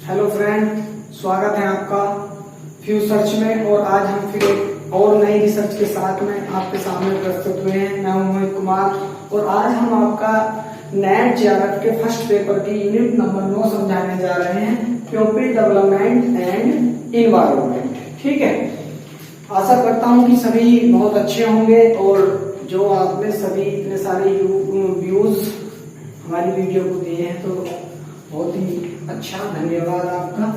Hello friend, स्वागत है आपका फ्यू सर्च में। और आज हम फिर एक और नई रिसर्च के साथ में आपके सामने प्रस्तुत हुए हैं। मैं हूं मोहित कुमार और आज हम आपका नेट जेआरएफ के फर्स्ट पेपर की यूनिट नंबर 9 समझाने जा रहे हैं, प्यूपिल डेवलपमेंट एंड इन्वायरमेंट। ठीक है, आशा करता हूं कि सभी बहुत अच्छे होंगे और जो आपने सभी इतने सारे व्यूज हमारी वीडियो को दिए हैं तो बहुत ही अच्छा, धन्यवाद आपका।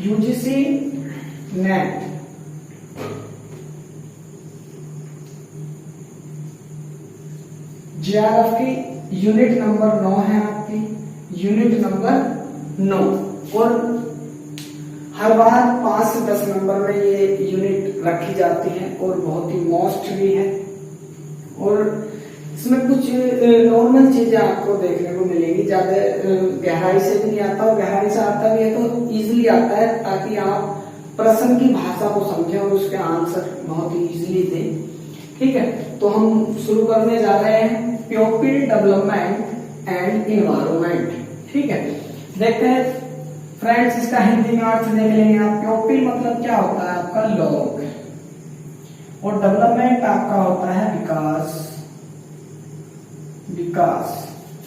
यूजीसी नेट जेआरएफ की यूनिट नंबर 9 है, आपकी यूनिट नंबर 9। और हर बार 5 से 10 नंबर में ये यूनिट रखी जाती है और बहुत ही मोस्ट भी है। और इसमें कुछ नॉर्मल चीजें आपको देखने को मिलेगी, ज्यादा गहराई से भी नहीं आता और गहराई से आता भी है तो इजीली आता है, ताकि आप प्रश्न की भाषा को समझें और उसके आंसर बहुत ही इजीली दें। ठीक है, तो हम शुरू करने जा रहे हैं प्यूपिल डेवलपमेंट एंड इन्वायरमेंट। ठीक है, देखते हैं फ्रेंड्स, इसका हिंदी में अर्थ देख लेंगे आप। प्यूपिल मतलब क्या होता है आपका लोग, और डेवलपमेंट आपका होता है विकास।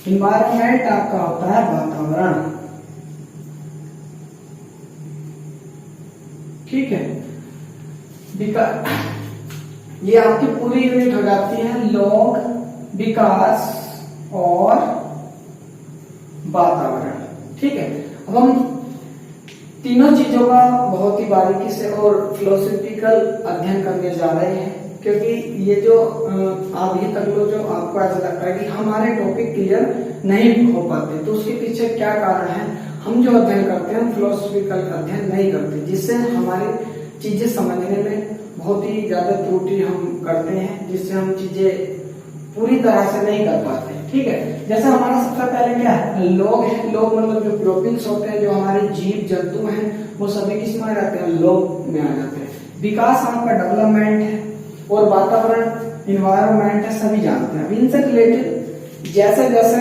इन्वायरमेंट आपका होता है वातावरण। ठीक है, ये आपकी पूरी यूनिट हो जाती है लोग, विकास और वातावरण। ठीक है, अब हम तीनों चीजों का बहुत ही बारीकी से और फिलोसॉफिकल अध्ययन करने जा रहे हैं, क्योंकि ये जो अभी तक जो आपको ऐसा लगता है कि हमारे टॉपिक क्लियर नहीं हो पाते, तो उसके पीछे क्या कारण है। हम जो अध्ययन करते हैं फिलोसॉफिकल अध्ययन नहीं करते, जिससे हमारी चीजें समझने में बहुत ही ज्यादा त्रुटि हम करते हैं, जिससे हम चीजें पूरी तरह से नहीं कर पाते। ठीक है, जैसे हमारा सबसे पहले क्या है, लोग हैं। लोग मतलब जो प्यूपिल्स होते हैं, जो हमारे जीव जंतु हैं, वो सभी किस में आ जाते हैं, लोग में आ जाते हैं। विकास आपका डेवलपमेंट है और वातावरण इन्वायरमेंट है, सभी जानते हैं। इनसे रिलेटेड जैसे जैसे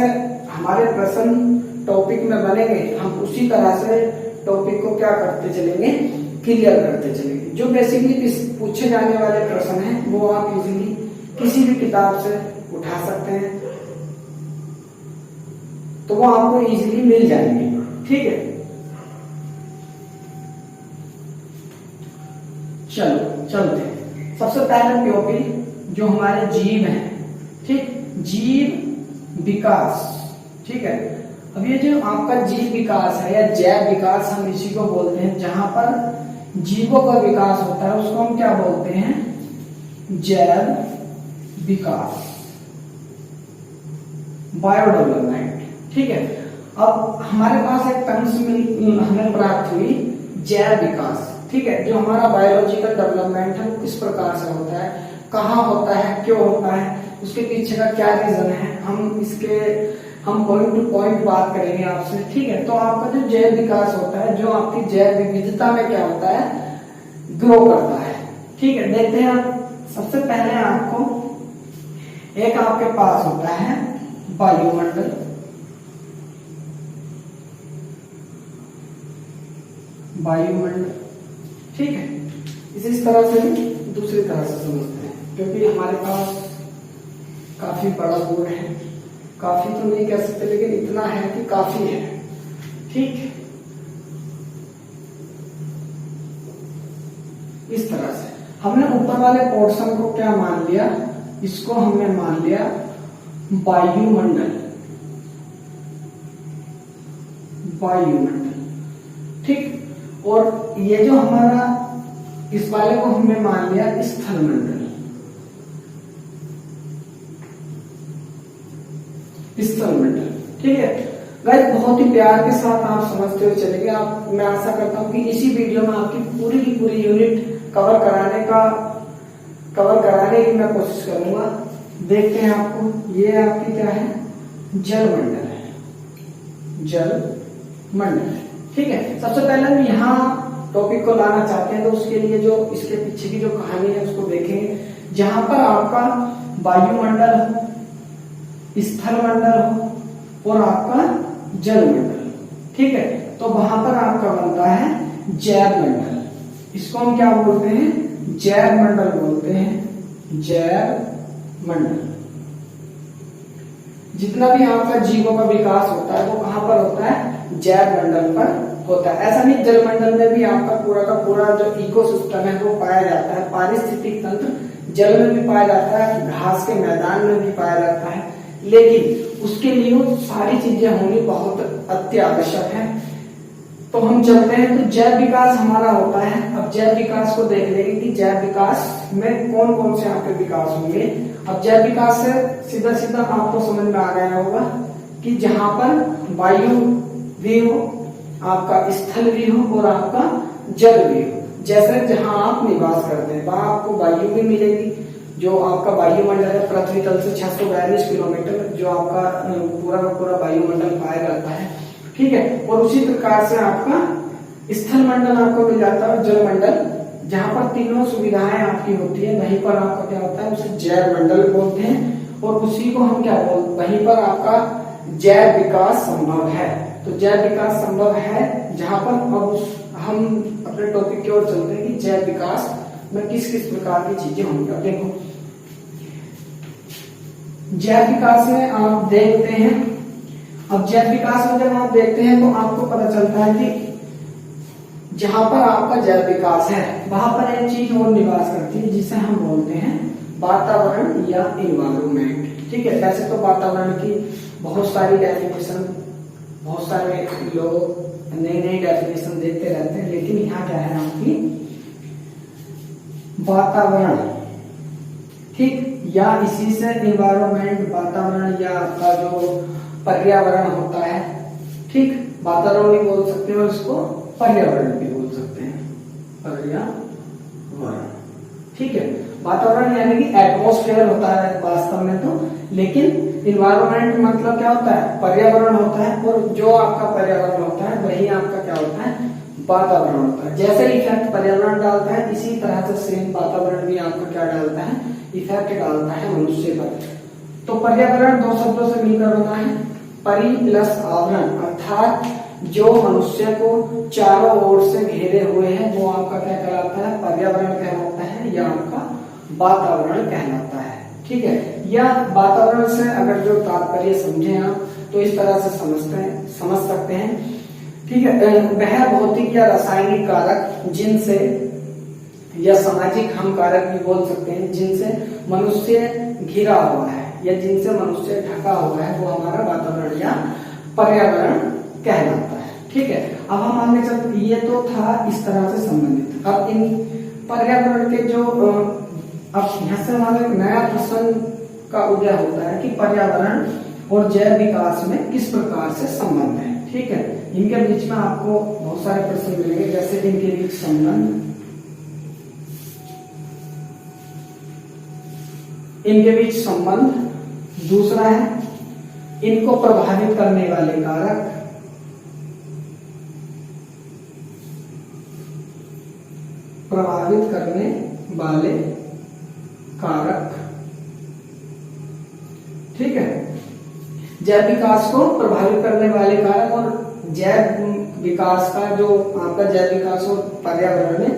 हमारे प्रश्न टॉपिक में बनेंगे, हम उसी तरह से टॉपिक को क्या करते चलेंगे, क्लियर करते चलेंगे। जो बेसिकली पूछे जाने वाले प्रश्न हैं वो आप इजीली किसी भी किताब से उठा सकते हैं, तो वो आपको इजीली मिल जाएंगे। ठीक है, चलो चलते हैं। सबसे पहले प्यूपिल जो हमारे जीव हैं, ठीक, जीव विकास। ठीक है, अब ये जो आपका जीव विकास है या जैव विकास, हम इसी को बोलते हैं। जहां पर जीवों का विकास होता है उसको हम क्या बोलते हैं, जैव विकास, बायोडेवलपमेंट। ठीक है, अब हमारे पास एक टर्म्स हमें प्राप्त हुई, जैव विकास। ठीक है, जो हमारा बायोलॉजिकल डेवलपमेंट है वो किस प्रकार से होता है, कहाँ होता है, क्यों होता है, उसके पीछे का क्या रीजन है, हम पॉइंट टू पॉइंट बात करेंगे आपसे। ठीक है, तो आपका जो जैव विकास होता है, जो आपकी जैव विविधता में क्या होता है, ग्रो करता है। ठीक है, देखते हैं आप। सबसे पहले आपको एक आपके पास होता है वायुमंडल। वायुमंडल, ठीक है, इस तरह से दूसरी तरह से समझते हैं, क्योंकि हमारे पास काफी बड़ा बोर्ड है। काफी तो नहीं कह सकते, लेकिन इतना है कि काफी है। ठीक, इस तरह से हमने ऊपर वाले पोर्शन को क्या मान लिया, इसको हमने मान लिया वायुमंडल। वायुमंडल, ठीक, और ये जो हमारा इस वाले को हमने मान लिया स्थलमंडल। स्थलमंडल, ठीक है गाइस, बहुत ही प्यार के साथ आप समझते हुए चलेंगे। आप, मैं आशा करता हूं कि इसी वीडियो में आपकी पूरी की पूरी यूनिट कवर कराने की मैं कोशिश करूंगा। देखते हैं आपको, ये आपकी क्या है, जलमंडल है, जलमंडल। ठीक है, सबसे पहले हम यहाँ टॉपिक को लाना चाहते हैं, तो उसके लिए जो इसके पीछे की जो कहानी है उसको देखेंगे, जहां पर आपका वायुमंडल हो, स्थल मंडल हो और आपका जलमंडल। ठीक है, तो वहां पर आपका बनता है जैव मंडल। इसको हम क्या बोलते हैं? जैव मंडल बोलते हैं, जैव मंडल। जितना भी आपका जीवों का विकास होता है वो कहां पर होता है? जैव मंडल पर होता है। ऐसा नहीं, जलमंडल में भी आपका पूरा का पूरा जो इकोसिस्टम है वो पाया जाता है। पारिस्थितिक तंत्र जल में भी पाया जाता है, घास के मैदान में भी पाया जाता है, लेकिन उसके लिए सारी चीजें होनी बहुत अति आवश्यक है। तो हम चलते हैं, तो जैव विकास हमारा होता है। अब जैव विकास को देख लेंगे कि जैव विकास में कौन कौन से आपके विकास होंगे। अब जैव विकास से सीधा सीधा आपको समझ में आ गया होगा कि जहां पर वायु भी हो, आपका स्थल भी हो और आपका जल भी हो। जैसे जहां आप निवास करते हैं वहां आपको वायु भी मिलेगी, जो आपका वायुमंडल है पृथ्वी तल से 642 किलोमीटर, जो आपका पूरा का पूरा वायुमंडल पाया जाता है। ठीक है, और उसी प्रकार से आपका स्थल मंडल आपको मिल जाता है, जल मंडल, जहां पर तीनों सुविधाएं आपकी होती है, वहीं पर आपका क्या होता है? उसे जैव मंडल बोलते हैं। और उसी को हम क्या बोलते, वहीं पर आपका जैव विकास संभव है। तो जैव विकास संभव है जहां पर अब हम अपने टॉपिक की ओर चलते हैं कि जैव विकास में किस किस प्रकार की चीजें होंगी। अब देखो, जैव विकास में आप देखते हैं, अब जैव विकास में जब आप देखते हैं तो आपको पता चलता है कि जहां पर आपका जैव विकास है वहां पर एक चीज और निवास करती है जिसे हम बोलते हैं वातावरण या इन्वायरमेंट। ठीक है, वैसे तो वातावरण की बहुत सारी डेफिनेशन, बहुत सारे लोग नई नई डेफिनेशन देते रहते हैं, लेकिन यहाँ क्या है आपकी वातावरण। ठीक, या इसी से इन्वायरमेंट, वातावरण या आपका जो पर्यावरण होता है। ठीक, वातावरण भी बोल सकते हैं और इसको पर्यावरण भी बोल सकते हैं, पर्यावरण। ठीक है, वातावरण यानी कि एटमॉस्फेयर होता है वास्तव में तो, लेकिन इन्वायरमेंट मतलब क्या होता है? पर्यावरण होता है। और जो आपका पर्यावरण होता है वही आपका क्या होता है? वातावरण होता है। जैसे इफेक्ट पर्यावरण डालता है, इसी तरह से सेम वातावरण भी आपका क्या डालता है? इफेक्ट डालता है मनुष्य पर। तो पर्यावरण दो शब्दों से मिलकर बना है, परि प्लस आवरण, अर्थात जो मनुष्य को चारों ओर से घेरे हुए हैं वो आपका क्या कहलाता है? पर्यावरण कहलाता है या आपका वातावरण कहलाता है। ठीक है, या वातावरण से अगर जो तात्पर्य समझे आप तो इस तरह से समझ सकते हैं। ठीक है, वह भौतिक या रासायनिक कारक जिनसे, या सामाजिक हम कारक भी बोल सकते हैं, जिनसे मनुष्य घिरा हुआ है या जिनसे मनुष्य ढका हुआ है वो हमारा वातावरण या पर्यावरण कहलाता है। ठीक है, अब हम आगे चलते, ये तो था इस तरह से संबंधित। अब इन पर्यावरण के जो अब यहाँ से हमारा एक नया प्रश्न का उदय होता है कि पर्यावरण और जैव विकास में किस प्रकार से संबंध है। ठीक है, इनके बीच में आपको बहुत सारे प्रश्न मिलेंगे, जैसे इनके बीच संबंध, इनके बीच संबंध। दूसरा है इनको प्रभावित करने वाले कारक, प्रभावित करने वाले कारक। ठीक है, जैव विकास को प्रभावित करने वाले कारक और जैव विकास का जो आपका जैव विकास और पर्यावरण में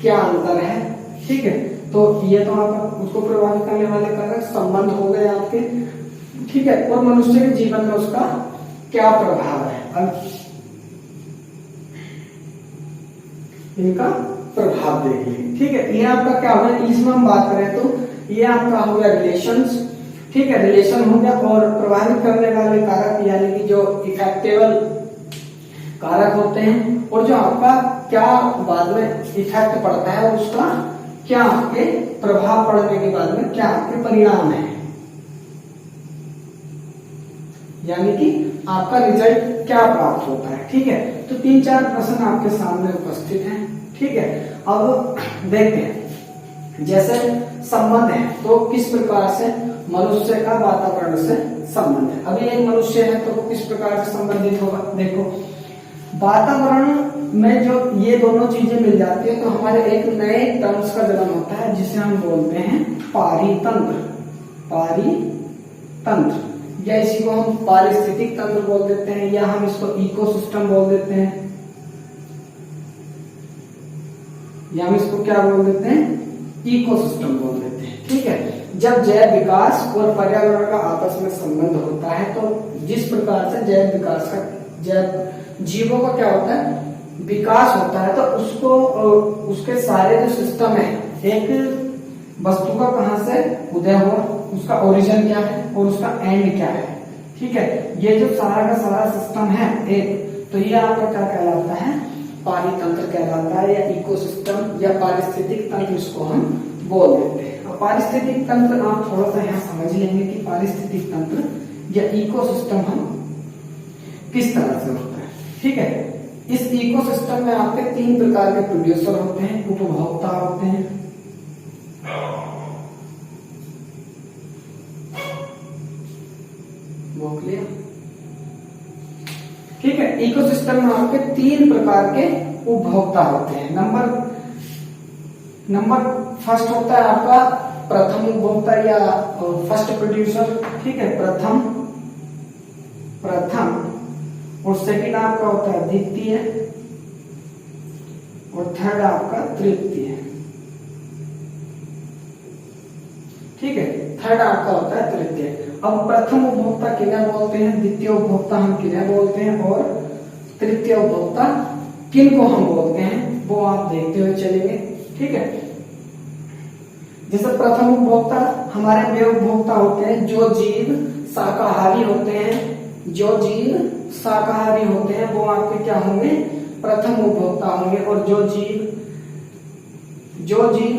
क्या अंतर है। ठीक है, तो ये तो आप उसको प्रभावित करने वाले कारक संबंध हो गए आपके। ठीक है, और मनुष्य के जीवन में उसका क्या प्रभाव है, अब इनका प्रभाव देख लेंगे। ठीक है, ये आपका क्या होगा, इसमें हम बात करें तो ये आपका हो गया रिलेशंस। ठीक है, रिलेशन हो गया, और प्रभावित करने वाले कारक यानी कि जो इफेक्टेबल कारक होते हैं, और जो आपका क्या बाद में इफेक्ट पड़ता है उसका क्या आपके प्रभाव पड़ने के बाद में क्या आपके परिणाम है, यानी कि आपका रिजल्ट क्या प्राप्त होता है। ठीक है, तो 3-4 प्रश्न आपके सामने उपस्थित हैं। ठीक है, अब देखते हैं, जैसे संबंध है तो किस प्रकार से मनुष्य का वातावरण से संबंध है। अभी एक मनुष्य है तो वो किस प्रकार से संबंधित होगा। देखो, वातावरण में जो ये दोनों चीजें मिल जाती है तो हमारे एक नए टर्म्स का जन्म होता है जिसे हम बोलते हैं पारितंत्र। पारितंत्र या इसी को हम पारिस्थितिक तंत्र बोल देते हैं, या हम इसको इकोसिस्टम बोल देते हैं, या हम इसको क्या बोल देते हैं, इकोसिस्टम बोल देते हैं। ठीक है, जब जैव विकास और पर्यावरण का आपस में संबंध होता है तो जिस प्रकार से जैव विकास का जैव जीवों का क्या होता है, विकास होता है, तो उसको उसके सारे जो सिस्टम है, एक वस्तु का कहां से उदय हुआ, उसका ओरिजिन क्या है और उसका एंड क्या है। ठीक है, ये जो सारा का सारा सिस्टम है एक, तो ये आपका क्या कहलाता है, पारितंत्र कहलाता है, या इकोसिस्टम या पारिस्थितिक तंत्र इसको हम बोल देते हैं। अब पारिस्थितिक तंत्र आप थोड़ा सा यहाँ समझ लेंगे कि पारिस्थितिक तंत्र या इकोसिस्टम हम किस तरह से होता है। ठीक है, इस इकोसिस्टम में आपके 3 प्रकार के प्रोड्यूसर होते हैं, उपभोक्ता होते हैं, ठीक है। इकोसिस्टम में आपके 3 प्रकार के उपभोक्ता होते हैं। नंबर फर्स्ट होता है आपका प्रथम उपभोक्ता या फर्स्ट प्रोड्यूसर। ठीक है, प्रथम और सेकंड आपका होता है द्वितीय और थर्ड आपका तृतीय। ठीक है, थर्ड आपका होता है तृतीय। अब प्रथम उपभोक्ता किन्हें बोलते हैं, द्वितीय उपभोक्ता हम किन्हें बोलते हैं और तृतीय उपभोक्ता किन को हम बोलते हैं, वो आप देखते हुए चलेंगे। ठीक है, जैसे प्रथम उपभोक्ता हमारे वे उपभोक्ता होते हैं जो जीव शाकाहारी होते हैं, जो जीव शाकाहारी होते हैं वो आपके क्या होंगे, प्रथम उपभोक्ता होंगे। और जो जीव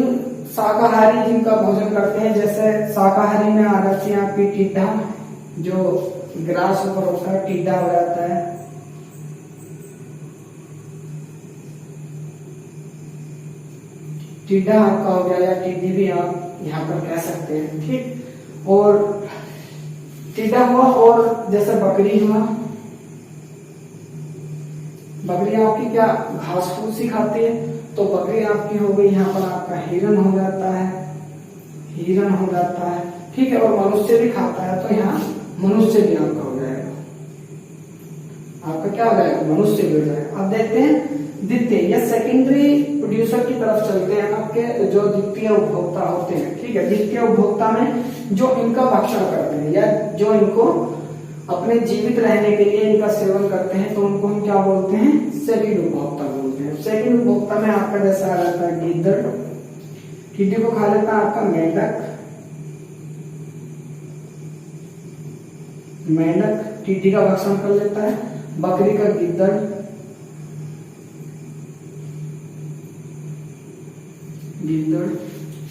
शाकाहारी जिनका भोजन करते हैं, जैसे शाकाहारी में आ जाती है आपकी टिड्डा, जो ग्रास ऊपर होता है टिड्डा हो जाता है। टिड्डा आपका हो गया, या टिड्डी भी आप यहाँ पर कह सकते हैं। ठीक, और टिड्डा हुआ, और जैसे बकरी हुआ, बकरी आपकी क्या घास फूस ही खाती है, तो बकरी आपकी हो गई। यहाँ पर आपका हिरन हो जाता है, हिरन हो जाता है। ठीक है, और मनुष्य भी खाता है, तो यहाँ मनुष्य भी आपका हो जाएगा, आपका क्या हो जाएगा, मनुष्य भी हो जाएगा। अब देखते हैं द्वितीय या सेकेंडरी प्रोड्यूसर की तरफ चलते हैं, आपके जो द्वितीय उपभोक्ता होते हैं। ठीक है, द्वितीय उपभोक्ता में जो इनका भक्षण करते हैं या जो इनको अपने जीवित रहने के लिए इनका सेवन करते हैं, तो उनको हम क्या बोलते हैं, सेकंड उपभोक्ता बोलते हैं। सेकंड उपभोक्ता में आपका जैसा आ जाता है गिद्दड़, टिड्डी को खा लेता है आपका मेंढक टिड्डी का भक्षण कर लेता है, बकरी का गिद्दड़,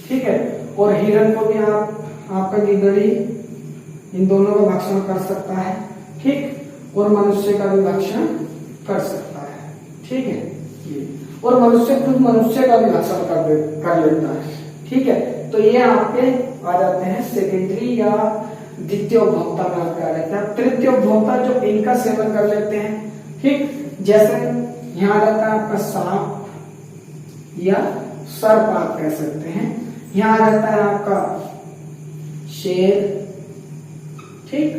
ठीक है, और हिरन को भी आपका गिद्दड़ी इन दोनों का भक्षण कर सकता है। ठीक, और मनुष्य का भी भक्षण कर सकता है। ठीक है, और मनुष्य खुद मनुष्य का भी भक्षण कर लेता है। ठीक है, तो ये आपके आ जाते हैं सेकेंडरी या द्वितीय उपभोक्ता में आपके आ जाता है। तृतीय उपभोक्ता जो इनका सेवन कर लेते हैं। ठीक, जैसे यहाँ आ जाता है आपका सांप या सर्प आप कह सकते हैं, यहाँ आ जाता है आपका शेर। ठीक,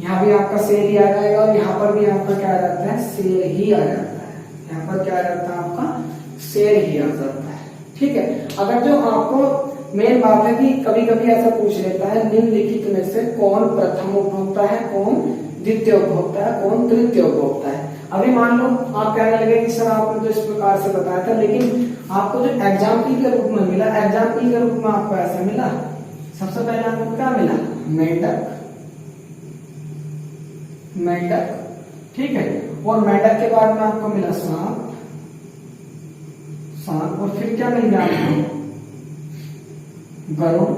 यहाँ भी आपका शेर ही आ जाएगा, और यहाँ पर भी आपका क्या आ जाता है, शेर ही आ जाता है। यहाँ पर क्या आ जाता है, आपका शेर ही आ जाता है। ठीक है, अगर जो आपको मेन बात है कि कभी कभी ऐसा पूछ लेता है निम्नलिखित में से कौन प्रथम उपभोक्ता है, कौन द्वितीय उपभोक्ता है, कौन तृतीय उपभोक्ता है। अभी मान लो आप कहने लगे कि सर आपने तो इस प्रकार से बताया था, लेकिन आपको जो एग्जाम्पल के रूप में मिला, एग्जाम्पल के रूप में आपको ऐसा मिला, सबसे पहले आपको क्या मिला, मेंढक। ठीक है, और मेंढक के बाद में आपको मिला सांप, और फिर क्या मिल गया आपको, गरुड़।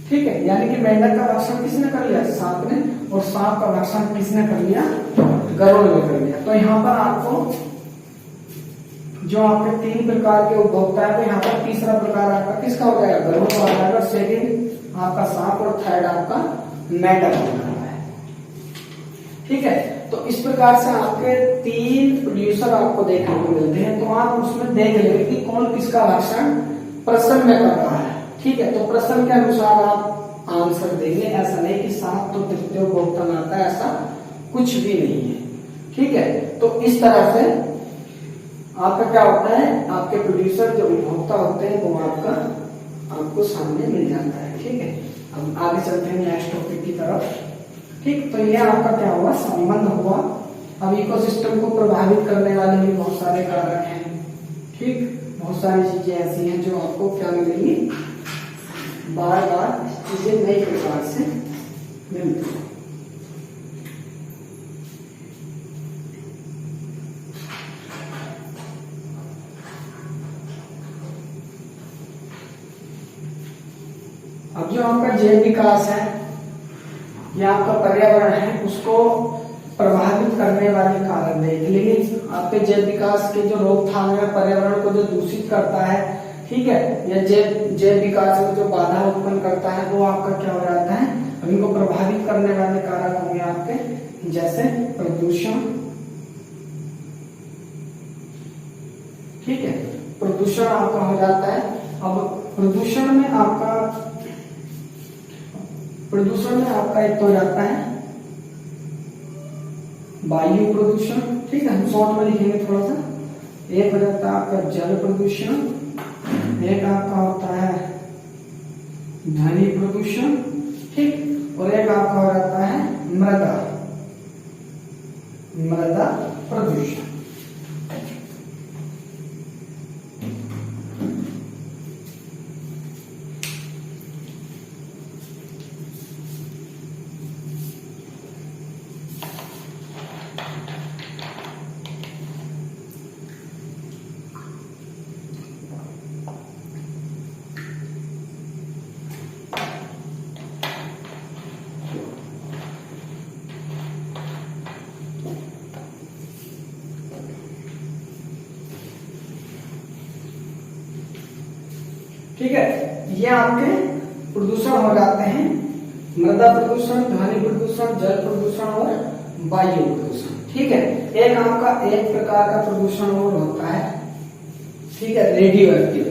ठीक है, यानी कि मेंढक का भक्षण किसने कर लिया, सांप ने, और सांप का भक्षण किसने कर लिया, गरुड़ ने कर लिया। तो यहाँ पर आपको जो आपके 3 प्रकार के उपभोक्ता है, तो यहाँ पर तीसरा प्रकार आपका किसका हो जाएगा, गरुड़ का हो जाएगा, सेकंड आपका सांप, और थर्ड आपका मेंढक हो जाएगा। ठीक है, तो इस प्रकार से आपके 3 प्रोड्यूसर आपको देखने को मिलते हैं। तो आप उसमें देख लेंगे कि कौन किसका भक्षण प्रश्न में कर रहा है। ठीक है, तो प्रश्न के अनुसार आप आंसर देंगे। ऐसा नहीं कि 7 तो तृतीय उपभोक्ता में आता है, ऐसा कुछ भी नहीं है। ठीक है, तो इस तरह से आपका क्या होता है, आपके प्रोड्यूसर जो उपभोक्ता होते हैं वो आपको सामने मिल जाता है। ठीक है, अब आगे चलते हैं नेक्स्ट टॉपिक की तरफ। ठीक, तो ये आपका क्या हुआ, संबंध हुआ। अब इकोसिस्टम को प्रभावित करने वाले भी बहुत सारे कारक हैं। ठीक, बहुत सारी चीजें ऐसी हैं जो आपको क्या मिलेंगी, बार बार चीजें नई प्रकार से मिलती हैं। अब जो आपका जैव विकास है या आपका पर्यावरण है, उसको प्रभावित करने वाले कारक देख लेंगे। आपके जैव विकास के जो रोकथाम है, पर्यावरण को जो दूषित करता है, ठीक है, या जैव विकास में जो बाधा उत्पन्न करता है, वो आपका क्या हो जाता है। अब इनको प्रभावित करने वाले कारक होंगे आपके, जैसे प्रदूषण। ठीक है, प्रदूषण आपका हो जाता है। अब प्रदूषण में आपका एक तो हो जाता है वायु प्रदूषण। ठीक है, हम शॉर्ट में लिखेंगे थोड़ा सा। एक हो जाता है आपका जल प्रदूषण, एक आपका होता है ध्वनि प्रदूषण। ठीक, और एक आपका हो जाता है मृदा प्रदूषण। ठीक है, ये आपके प्रदूषण हो जाते हैं, मृदा प्रदूषण, ध्वनि प्रदूषण, जल प्रदूषण और वायु प्रदूषण। ठीक है, एक आपका एक प्रकार का प्रदूषण और होता है, ठीक है, रेडियो एक्टिव।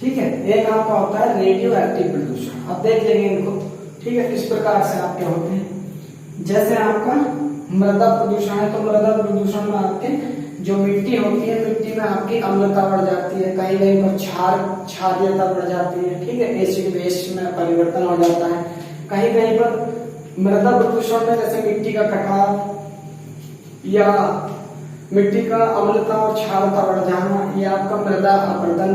ठीक है, एक आपका होता है रेडियो एक्टिव प्रदूषण। अब देख लेंगे इनको। ठीक है, किस प्रकार से आपके होते हैं। जैसे आपका मृदा प्रदूषण है, तो मृदा प्रदूषण में आपके जो मिट्टी होती है, मिट्टी में आपकी अम्लता बढ़ जाती है, कहीं कहीं पर क्षारीयता बढ़ जाती है। ठीक है, एसिड बेस में परिवर्तन हो जाता है। कहीं कहीं पर मृदा प्रदूषण में जैसे मिट्टी का कटाव या मिट्टी का अम्लता और क्षारता बढ़ जाना, या आपका मृदा अपरदन,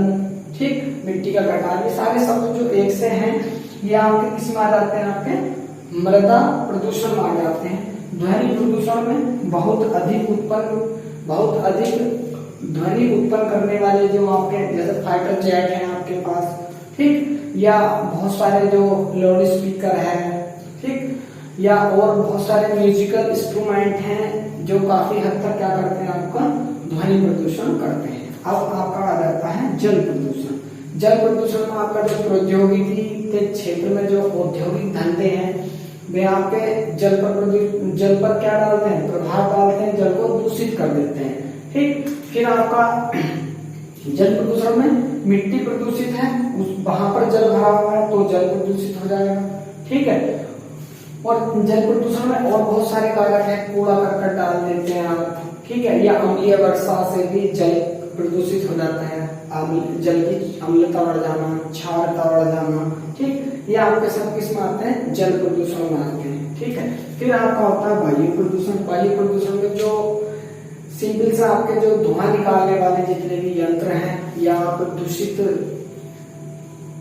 ठीक, मिट्टी का कटाव, ये सारे शब्द जो एक से हैं, ये आपके किस में आ जाते हैं, आपके मृदा प्रदूषण में आ जाते हैं। ध्वनि प्रदूषण में बहुत अधिक ध्वनि उत्पन्न करने वाले जो आपके जैसे फाइटर जेट है आपके पास, ठीक, या बहुत सारे जो लाउड स्पीकर है, ठीक, या और बहुत सारे म्यूजिकल इंस्ट्रूमेंट हैं जो काफी हद तक क्या करते हैं, आपका ध्वनि प्रदूषण करते हैं। अब आपका आ जाता है जल प्रदूषण। जल प्रदूषण में आपका जो प्रौद्योगिकी के क्षेत्र में जो औद्योगिक धंधे हैं, वे आपके जल पर क्या डालते हैं, प्रभाव डालते हैं, जल को दूषित कर देते हैं। ठीक, फिर आपका जल प्रदूषण में मिट्टी प्रदूषित है, वहां पर जल भरा हुआ है तो जल प्रदूषित हो जाएगा। ठीक है, और जल प्रदूषण में और बहुत सारे कारक हैं, कूड़ा करकट डाल देते हैं आप, ठीक है, या अम्लीय वर्षा से भी जल प्रदूषित हो जाता है, जल की अम्लता बढ़ जाना, क्षारता बढ़ जाना। ठीक, ये आपके सब किस में आते हैं, जल प्रदूषण में आते हैं। ठीक है, फिर आपका होता है वायु प्रदूषण। वायु प्रदूषण में जो सिंपल से आपके जो धुआं निकालने वाले जितने भी यंत्र हैं, या आप दूषित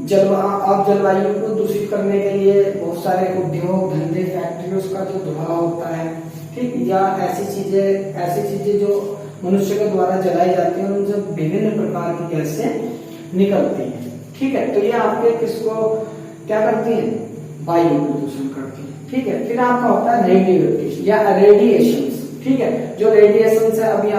जलवायु को दूषित करने के लिए बहुत सारे उद्योग धंधे फैक्ट्रियों का जो धुआं होता है, ठीक, या ऐसी चीजें जो मनुष्य के द्वारा जलाई जाती है, उनसे विभिन्न प्रकार की गैसें निकलती हैं। ठीक है, तो ये आपके किसको क्या करती है, वायु प्रदूषण करती है। ठीक है, फिर आपका होता है रेडियो या रेडिएशन। ठीक है, जो रेडिएशन है, अभी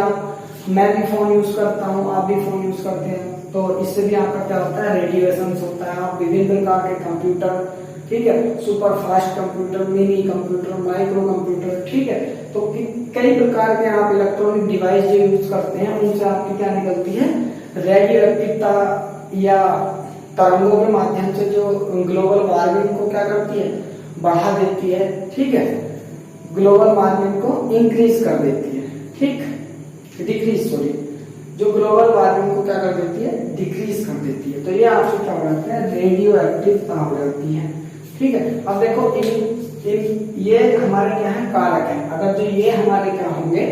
मैं भी फोन यूज करता हूँ, आप भी फोन यूज करते हैं, तो इससे भी आपका क्या होता है, रेडिएशन होता है। आप विभिन्न प्रकार के कंप्यूटर, ठीक है, super fast computer, mini computer, micro computer, ठीक है। तो कई प्रकार के आप इलेक्ट्रॉनिक डिवाइस जो यूज करते हैं उनसे आपकी क्या निकलती है, रेडियो एक्टिवता या तरंगों के माध्यम से जो ग्लोबल वार्मिंग को क्या करती है, बढ़ा देती है, ठीक है, ग्लोबल वार्मिंग को इंक्रीज कर देती है, ठीक, डिक्रीज, सॉरी, जो ग्लोबल वार्मिंग को क्या कर देती है, डिक्रीज कर देती है। तो ये आपसे क्या हो जाता है, रेडियो एक्टिवता हो जाती है, ठीक है। अब देखो ये हमारे क्या है, कारक है। अगर जो ये हमारे क्या होंगे,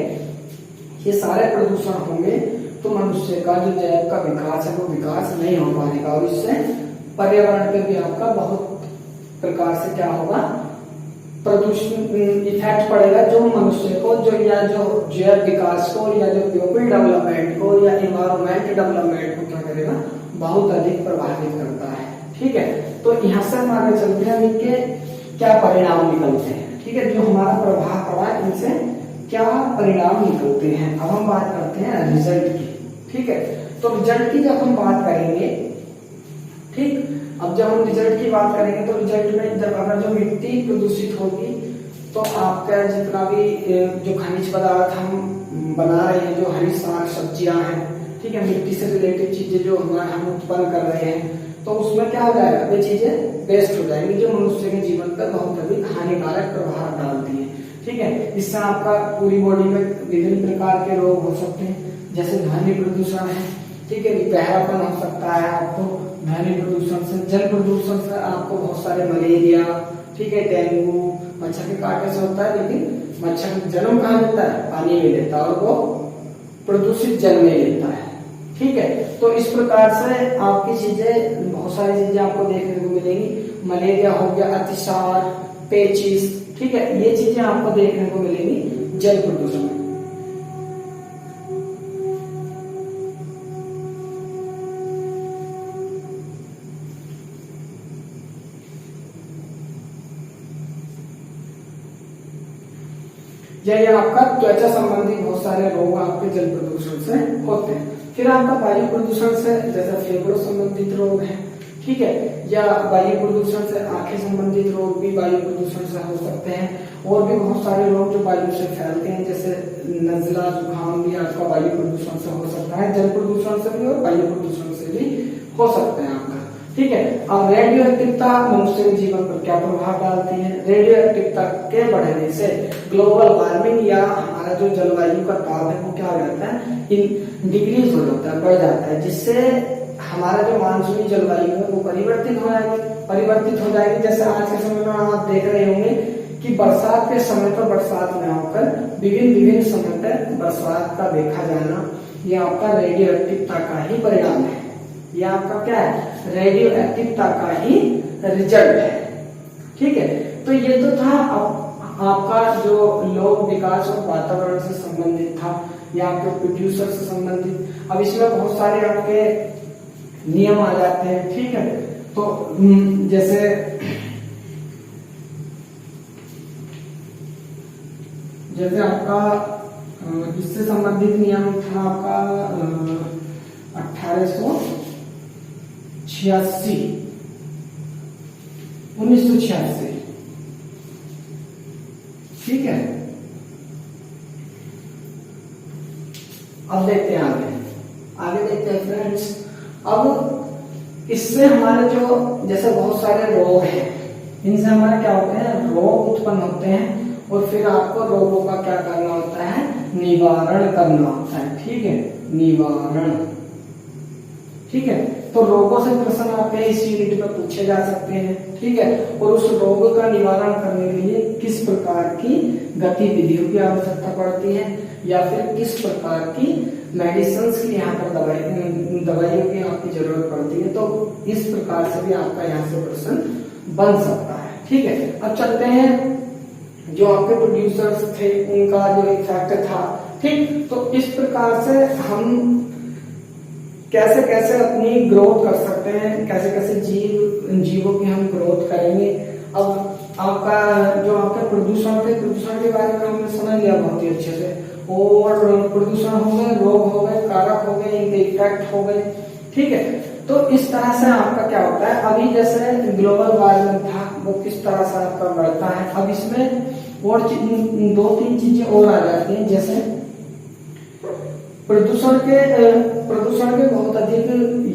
ये सारे प्रदूषण होंगे तो मनुष्य का जो जैव का विकास है वो विकास नहीं हो पाएगा और इससे पर्यावरण पे भी आपका बहुत प्रकार से क्या होगा, प्रदूषण इफेक्ट पड़ेगा, जो मनुष्य को जो या जो जैव विकास को या जो पीपल डेवलपमेंट को या इन्वायरमेंट डेवलपमेंट को क्या करेगा, बहुत अधिक प्रभावित करता है, ठीक है। तो यहाँ से हम आगे चलते हैं, इनके क्या परिणाम निकलते हैं, ठीक है, जो हमारा प्रभाव पड़ा इनसे क्या परिणाम निकलते हैं। अब हम बात करते हैं रिजल्ट की, ठीक है। तो रिजल्ट की जब हम बात करेंगे, ठीक, अब जब हम रिजल्ट की बात करेंगे तो रिजल्ट में जब अगर जो मिट्टी प्रदूषित होगी तो आपका जितना भी जो खनिज पदार्थ हम बना रहे हैं, जो हरी साग सब्जियां हैं, ठीक है, मिट्टी से रिलेटेड चीजें जो हम उत्पन्न कर रहे हैं, तो उसमें क्या हो जाएगा, वे चीजें वेस्ट हो जाएंगी जो मनुष्य के जीवन पर बहुत अधिक हानिकारक प्रभाव डालती है, ठीक है। इससे आपका पूरी बॉडी में विभिन्न प्रकार के रोग हो सकते हैं, जैसे ध्वनि प्रदूषण है, ठीक है, बहरापन हो सकता है आपको ध्वनि प्रदूषण से, जल प्रदूषण से आपको बहुत सारे मलेरिया, ठीक है, डेंगू, मच्छर के काटने से होता है, लेकिन मच्छर जन्म कहाँ लेता है, पानी में लेता है और वो प्रदूषित जल में लेता है, ठीक है। तो इस प्रकार से आपकी चीजें, बहुत सारी चीजें आपको देखने को मिलेंगी, मलेरिया हो गया, अतिसार, पेचिस, ठीक है, ये चीजें आपको देखने को मिलेंगी जल प्रदूषण में। यह आपका त्वचा संबंधी बहुत सारे रोग आपके जल प्रदूषण से होते हैं। फिर आपका वायु प्रदूषण से, जैसे फेफड़ों संबंधित रोग है, ठीक है, या वायु प्रदूषण से आंखें संबंधित रोग भी वायु प्रदूषण से हो सकते हैं, और भी बहुत सारे रोग जो वायु से फैलते हैं, जैसे नजला, जुकाम भी आपका वायु प्रदूषण से हो सकता है, जल प्रदूषण से भी और वायु प्रदूषण से भी हो सकते हैं आपका, ठीक है। अब रेडियो एक्टिवता मनुष्य के जीवन पर क्या प्रभाव डालती है, रेडियो एक्टिवता के बढ़ने से ग्लोबल वार्मिंग या हमारा जो जलवायु का ताप है वो क्या हो जाता है, डिक्रीज हो जाता है, बढ़ जाता है, जिससे हमारा जो मानसूनी जलवायु है वो परिवर्तित हो जाएगी। जैसे आज के समय में आप देख रहे होंगे कि बरसात के समय पर बरसात में होकर विभिन्न समय पर बरसात का देखा जाना, ये आपका रेडियो एक्टिवता का ही परिणाम है, ये आपका क्या है, रेडियो एक्टिवता का ही रिजल्ट है, ठीक है। तो ये तो था आपका जो लोक विकास और वातावरण से संबंधित था, या आपके प्रोड्यूसर से संबंधित। अब इसमें बहुत सारे आपके नियम आ जाते हैं, ठीक है। तो जैसे आपका इससे संबंधित नियम था आपका 1986, ठीक है। अब देखते हैं आगे देखते हैं फ्रेंड्स। अब इससे हमारे जो जैसे बहुत सारे रोग हैं, इनसे हमारे क्या होते हैं, रोग उत्पन्न होते हैं, और फिर आपको रोगों का क्या करना होता है, निवारण करना होता है, ठीक है, निवारण, ठीक है। तो रोगों से प्रश्न आपके इस यूनिट में पूछे जा सकते हैं, ठीक है, और उस रोग का निवारण करने के लिए किस प्रकार की गतिविधियों की आवश्यकता पड़ती है, या फिर किस प्रकार की मेडिसिन की यहाँ पर दवाइयों की आपकी जरूरत पड़ती है। तो इस प्रकार से भी आपका यहाँ से प्रश्न बन सकता है, ठीक है। अब चलते हैं जो आपके प्रोड्यूसर्स थे उनका जो इफेक्ट था, ठीक। तो इस प्रकार से हम कैसे कैसे अपनी ग्रोथ कर सकते हैं, कैसे कैसे जीवों की हम ग्रोथ करेंगे। अब आपका जो आपके प्रदूषण थे, प्रदूषण के बारे में हमने समझ लिया बहुत ही अच्छे से, और प्रदूषण हो गए, रोग हो गए, कारक हो गए, इनके इफेक्ट हो गए, ठीक है। तो इस तरह से आपका क्या होता है, अभी जैसे ग्लोबल वार्मिंग था वो किस तरह से आपका बढ़ता है। अब इसमें और 2-3 चीजें और आ जाती हैं, जैसे प्रदूषण के बहुत अधिक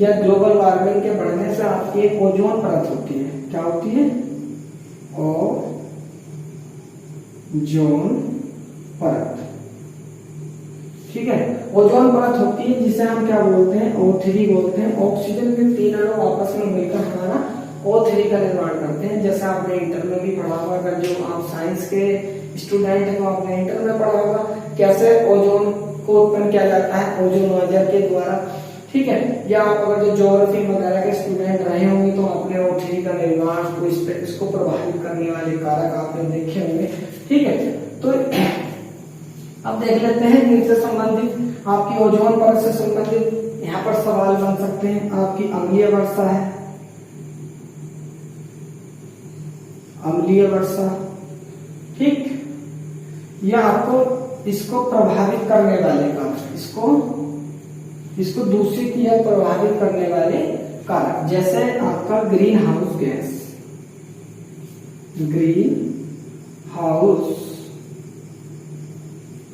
या ग्लोबल वार्मिंग के बढ़ने से आपकी एक ओजोन परत होती है। क्या होती है? ओजोन परत। ठीक है, ओजोन परत होती है जिसे हम क्या बोलते हैं, O3 बोलते हैं। ऑक्सीजन के 3 अणु आपस में मिलकर हमारा O3 का निर्माण करते हैं। जैसे आपने इंटर में भी पढ़ा होगा, अगर जो आप साइंस के स्टूडेंट हैं तो आपने इंटर में पढ़ा होगा कैसे ओजोन को उत्पन्न किया जाता है, ओजोनोइजर के द्वारा। ठीक है, या आप अगर जो ज्योग्राफी वगैरह के स्टूडेंट रहे होंगे तो आपने O3 का निर्माण को इसको प्रभावित करने वाले कारक आपने देखे होंगे। ठीक है, तो अब देख लेते हैं इनसे संबंधित, आपकी ओजोन परत से संबंधित यहाँ पर सवाल बन सकते हैं। आपकी अम्लीय वर्षा है, अम्लीय वर्षा। ठीक, यह आपको इसको प्रभावित करने वाले कारक, इसको दूषित या प्रभावित करने वाले कारक, जैसे आपका green house gas,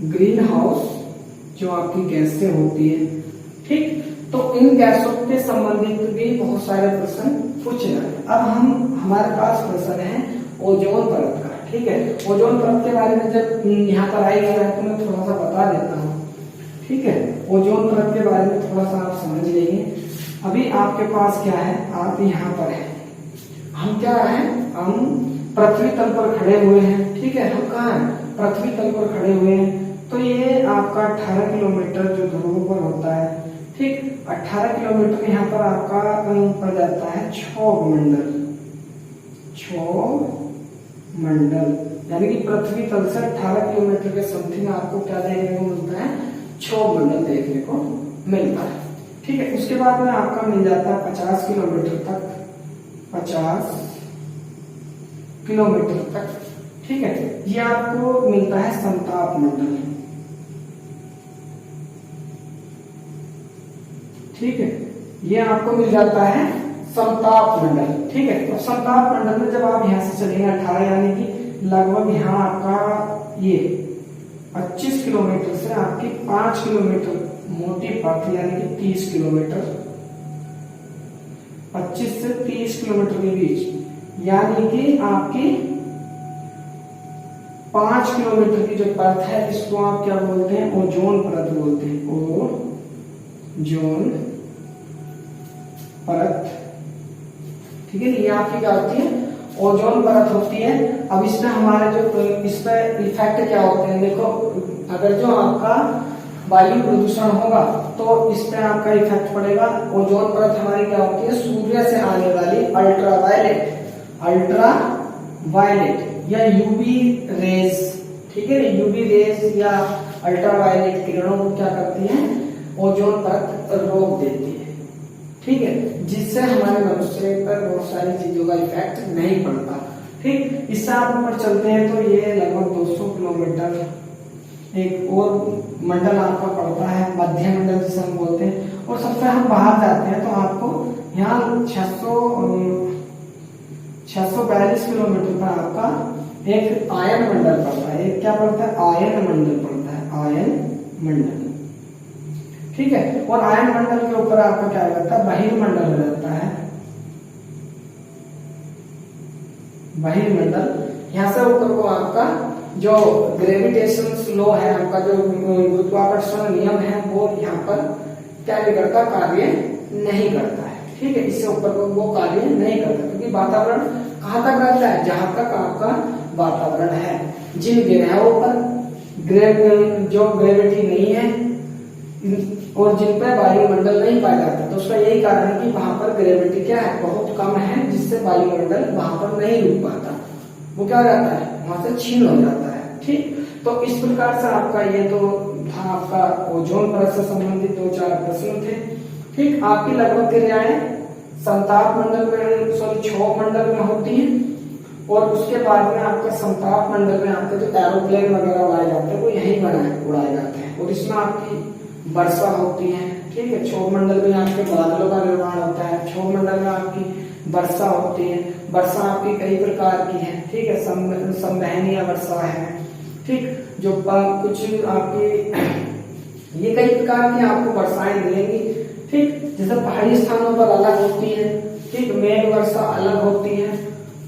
green house जो आपकी गैसें होती है। ठीक, तो इन गैसों के संबंधित भी बहुत सारे प्रश्न पूछे जाते हैं। अब हमारे पास प्रश्न है ओजोन परत का। ठीक है, ओजोन परत के बारे में जब यहाँ पर आई गया है तो मैं थोड़ा सा बता देता हूँ। ठीक है, ओजोन परत के बारे में थोड़ा सा आप समझ लेंगे। अभी आपके पास क्या है, आप यहाँ पर है, हम क्या है, हम पृथ्वी तल पर खड़े हुए हैं। ठीक है, हम कहाँ हैं, पृथ्वी तल पर खड़े हुए हैं। तो ये आपका 18 किलोमीटर जो ध्रुव पर होता है। ठीक, 18 किलोमीटर यहाँ पर आपका पड़ जाता है क्षोभ मंडल, यानी कि पृथ्वी तल से 18 किलोमीटर के समथिंग आपको क्या देखने को मिलता है, क्षोभ मंडल देखने को मिलता है। ठीक है, उसके बाद में आपका मिल जाता है 50 किलोमीटर तक, 50 किलोमीटर तक। ठीक है, ये आपको मिलता है संताप मंडल। ठीक है, ये आपको मिल जाता है संताप मंडल। ठीक है, तो संताप मंडल में जब आप यहां से चलेंगे 18, यानी कि लगभग यहाँ आपका ये 25 किलोमीटर से आपकी 5 किलोमीटर मोटी पथ, यानी कि 30 किलोमीटर, 25 से 30 किलोमीटर के बीच, यानी कि आपकी 5 किलोमीटर की जो परत है इसको आप क्या बोलते हैं, ओजोन परत बोलते हैं, ओजोन परत। ठीक है, ये आपकी क्या होती है, ओजोन परत होती है। अब इसमें हमारे जो इस पे इफेक्ट क्या होते हैं, देखो अगर जो आपका वायु प्रदूषण होगा तो इस पे आपका इफेक्ट पड़ेगा। ओजोन परत हमारी क्या होती है, सूर्य से आने वाली अल्ट्रावायलेट या यूवी रेज। ठीक है, यूवी रेज या अल्ट्रावायलेट किरणों को क्या करती है, ओजोन परत रोक देती है। ठीक है, जिससे हमारे मनुष्य पर बहुत सारी चीजों का इफेक्ट नहीं पड़ता। ठीक, इससे आप ऊपर चलते हैं तो ये लगभग 200 किलोमीटर एक और मंडल आपका पड़ता है, मध्य मंडल जिसे हम बोलते हैं। और सबसे हम बाहर जाते हैं तो आपको यहाँ 642 किलोमीटर पर आपका एक आयन मंडल पड़ता है। एक क्या पड़ता है, आयन मंडल पड़ता है, आयन मंडल। ठीक है, और आयन मंडल के ऊपर आपका क्या रहता है, बहिर्मंडल रहता है, बहिर्मंडल। यहाँ से ऊपर को आपका जो ग्रेविटेशन लॉ है, आपका जो गुरुत्वाकर्षण नियम है वो यहाँ पर क्या नहीं करता, कार्य नहीं करता है। ठीक है, इससे ऊपर को वो कार्य नहीं करता, क्योंकि वातावरण कहाँ तक रहता है, जहां तक आपका वातावरण है। जिन ग्रहों पर जो ग्रेविटी नहीं है और जिन पर वायुमंडल नहीं पाया जाता, तो उसका यही कारण है कि वहां पर ग्रेविटी क्या है, बहुत कम है, जिससे वायुमंडल वहां पर नहीं रुक पाता, वो क्या हो जाता है, वहां से छीन हो जाता है। ठीक, तो इस प्रकार से आपका ये तो था आपका ओजोन परत से संबंधित 2-4 प्रश्न थे। ठीक, आपकी लगभग क्रियाएं संताप मंडल में, क्षोभ मंडल में होती है, और उसके बाद में आपका संताप मंडल में आपके जो एरोप्लेन वगैरह उड़ाए जाते हैं वो यही उड़ाए जाते हैं, और इसमें आपकी वर्षा होती है। ठीक है। क्षोभ मंडल में आपके बादलों का निर्माण होता है, क्षोभ मंडल में आपकी वर्षा होती है, वर्षा आपकी कई प्रकार की है, ठीक है, संवहनीय वर्षा है, ठीक, जो कुछ आपकी ये कई प्रकार की आपको वर्षाएं मिलेंगी, ठीक, जैसे पहाड़ी स्थानों पर अलग होती है, ठीक, मेघ वर्षा अलग होती है,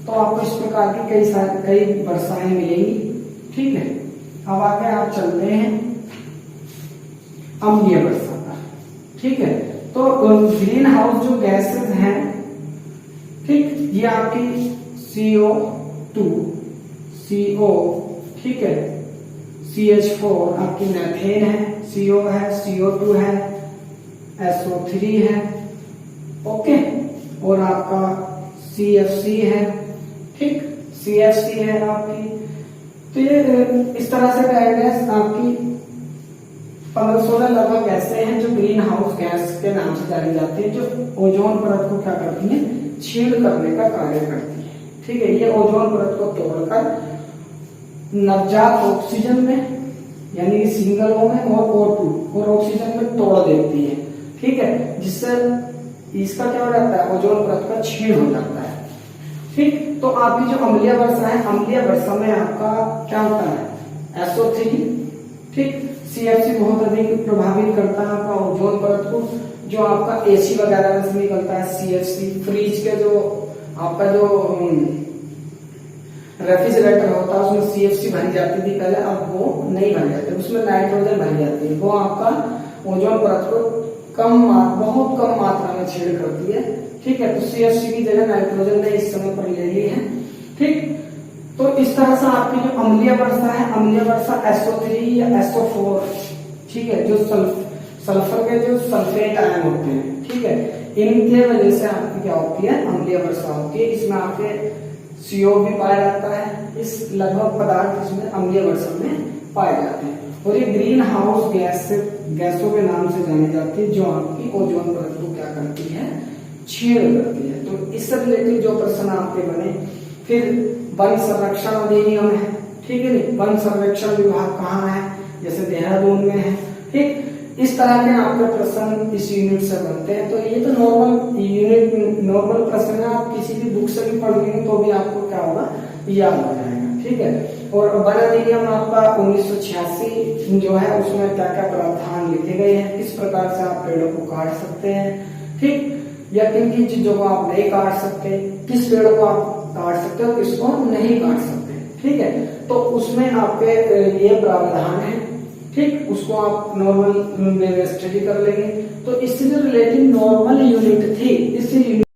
तो आपको इस प्रकार की कई वर्षाएं मिलेंगी, ठीक है। अब आगे आप चलते हैं अम्लीय वर्षा पर, ठीक है। तो ग्रीन हाउस जो गैसेस हैं, ठीक, ये आपकी CO2, CO, ठीक है, CH4 आपकी मीथेन है, CO है, CO2 है, SO3 है, ओके, और आपका CFC है, ठीक, CFC है आपकी। तो ये इस तरह से गैस आपकी 15-16 लगभग ऐसे हैं जो ग्रीन हाउस गैस के नाम से जानी जाती है, जो ओजोन परत को क्या करती है, छीड़ करने का कार्य करती है, ठीक है। ये ओजोन परत को तोड़कर नवजात ऑक्सीजन में यानी सिंगल O में और O2 और ऑक्सीजन में तोड़ देती है, ठीक है, जिससे इसका क्या हो जाता है, ओजोन परत का छेद हो जाता है, ठीक। तो आपकी जो अम्लीय वर्षा है, अम्लीय वर्षा में आपका क्या होता है, SO3, ठीक, CFC बहुत अधिक प्रभावित करता है आपका ओजोन परत को, जो आपका AC वगैरह में से निकलता है CFC, फ्रिज के जो आपका जो रेफ्रिजरेटर होता है उसमें CFC भरी जाती थी पहले, अब वो नहीं भरी जाती, उसमें नाइट्रोजन भरी जाती है, वो आपका ओजोन परत को बहुत कम मात्रा में छेड़ करती है, ठीक है। तो CFC की जगह नाइट्रोजन ने इस समय पर ले ली है, ठीक। तो इस तरह से आपकी जो अम्लीय वर्षा है, अम्लीय वर्षा SO3 या SO4, ठीक है, जो सल्फर के जो सल्फेट आयन होते हैं, ठीक है, इनके वजह से आपकी क्या होती है, अम्लीय वर्षा होती है। इसमें आपके CO भी पाया जाता है, इस लगभग पदार्थ इसमें अम्लीय वर्षा में पाए जाते हैं, और ये ग्रीन हाउस गैसों के नाम से जानी जाती है, जो आपकी ओजोन परत को क्या करती है, छेड़ करती है। तो इससे रिलेटेड जो प्रश्न आपके बने, फिर वन संरक्षण अधिनियम है, ठीक है, नहीं, वन संरक्षण विभाग कहाँ है, जैसे देहरादून में है, ठीक, इस तरह के आपके प्रश्न इस यूनिट से बनते हैं। तो ये तो नॉर्मल प्रश्न है, आप किसी भी बुक से भी पढ़ लेंगे तो भी आपको क्या होगा, याद हो जाएगा, ठीक है। और वन अधिनियम आपका 1986 जो है, उसमें क्या क्या प्रावधान लिखे गए हैं, किस प्रकार से आप पेड़ों को काट सकते हैं, ठीक, या किन किन चीजों को आप नहीं काट सकते, किस पेड़ को आप काट सकते हो, किसको नहीं काट सकते, ठीक है। तो उसमें आपके ये प्रावधान है, ठीक, उसको आप नॉर्मल में स्टडी कर लेंगे। तो इससे जो रिलेटेड नॉर्मल यूनिट थी, इससे